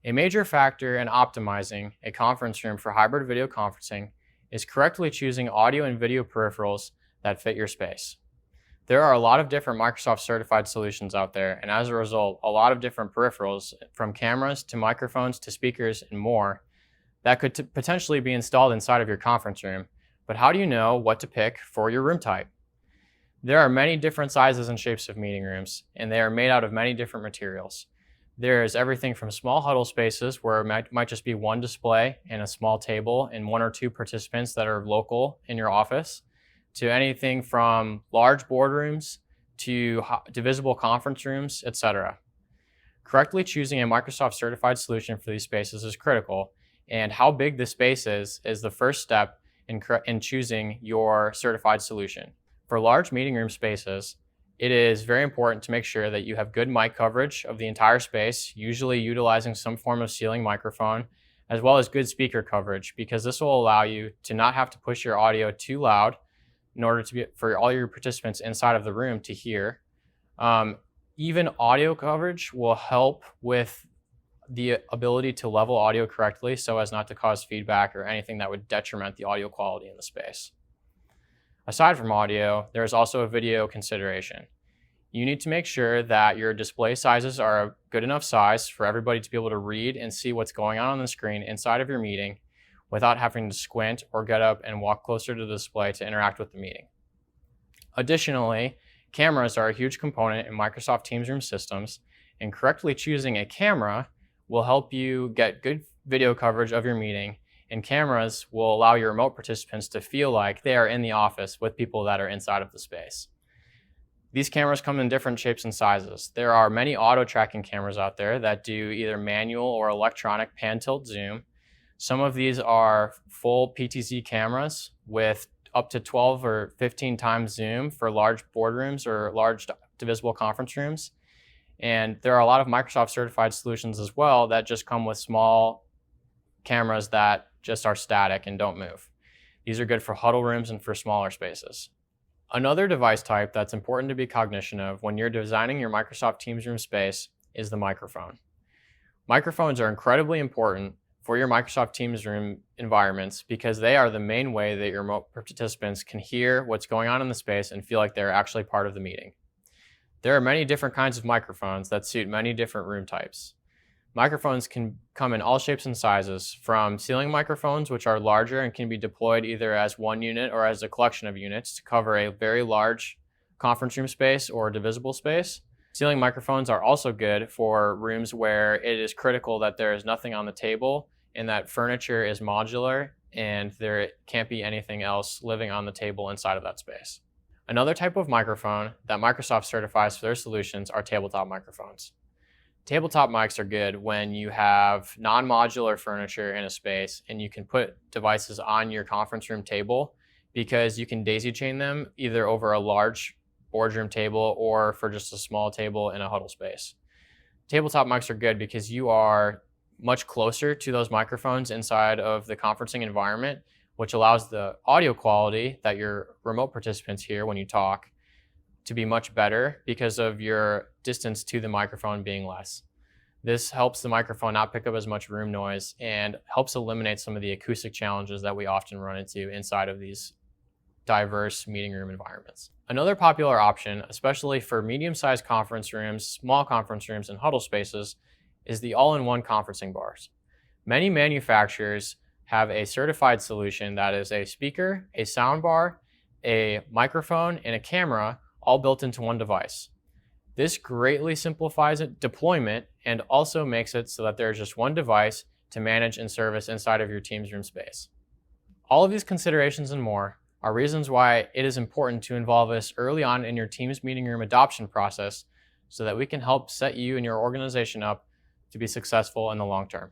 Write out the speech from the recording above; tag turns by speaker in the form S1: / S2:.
S1: A major factor in optimizing a conference room for hybrid video conferencing is correctly choosing audio and video peripherals that fit your space. There are a lot of different Microsoft certified solutions out there, and as a result, a lot of different peripherals, from cameras to microphones to speakers and more, that could potentially be installed inside of your conference room. But how do you know what to pick for your room type? There are many different sizes and shapes of meeting rooms, and they are made out of many different materials. There is everything from small huddle spaces where it might just be one display and a small table and one or two participants that are local in your office, to anything from large boardrooms to divisible conference rooms, etc. Correctly choosing a Microsoft certified solution for these spaces is critical, and how big the space is the first step in choosing your certified solution. For large meeting room spaces, it is very important to make sure that you have good mic coverage of the entire space, usually utilizing some form of ceiling microphone, as well as good speaker coverage, because this will allow you to not have to push your audio too loud in order for all your participants inside of the room to hear. Even audio coverage will help with the ability to level audio correctly so as not to cause feedback or anything that would detriment the audio quality in the space. Aside from audio, there is also a video consideration. You need to make sure that your display sizes are a good enough size for everybody to be able to read and see what's going on the screen inside of your meeting without having to squint or get up and walk closer to the display to interact with the meeting. Additionally, cameras are a huge component in Microsoft Teams room systems, and correctly choosing a camera will help you get good video coverage of your meeting, and cameras will allow your remote participants to feel like they are in the office with people that are inside of the space. These cameras come in different shapes and sizes. There are many auto tracking cameras out there that do either manual or electronic pan tilt zoom. Some of these are full PTZ cameras with up to 12 or 15 times zoom for large boardrooms or large divisible conference rooms. And there are a lot of Microsoft certified solutions as well that just come with small cameras that just are static and don't move. These are good for huddle rooms and for smaller spaces. Another device type that's important to be cognizant of when you're designing your Microsoft Teams room space is the microphone. Microphones are incredibly important for your Microsoft Teams room environments because they are the main way that your remote participants can hear what's going on in the space and feel like they're actually part of the meeting. There are many different kinds of microphones that suit many different room types. Microphones can come in all shapes and sizes, from ceiling microphones, which are larger and can be deployed either as one unit or as a collection of units to cover a very large conference room space or divisible space. Ceiling microphones are also good for rooms where it is critical that there is nothing on the table and that furniture is modular and there can't be anything else living on the table inside of that space. Another type of microphone that Microsoft certifies for their solutions are tabletop microphones. Tabletop mics are good when you have non-modular furniture in a space and you can put devices on your conference room table because you can daisy chain them either over a large boardroom table or for just a small table in a huddle space. Tabletop mics are good because you are much closer to those microphones inside of the conferencing environment, which allows the audio quality that your remote participants hear when you talk to be much better because of your distance to the microphone being less. This helps the microphone not pick up as much room noise and helps eliminate some of the acoustic challenges that we often run into inside of these diverse meeting room environments. Another popular option, especially for medium-sized conference rooms, small conference rooms, and huddle spaces, is the all-in-one conferencing bars. Many manufacturers have a certified solution that is a speaker, a sound bar, a microphone, and a camera all built into one device. This greatly simplifies deployment and also makes it so that there's just one device to manage and service inside of your Teams room space. All of these considerations and more are reasons why it is important to involve us early on in your Teams meeting room adoption process so that we can help set you and your organization up to be successful in the long term.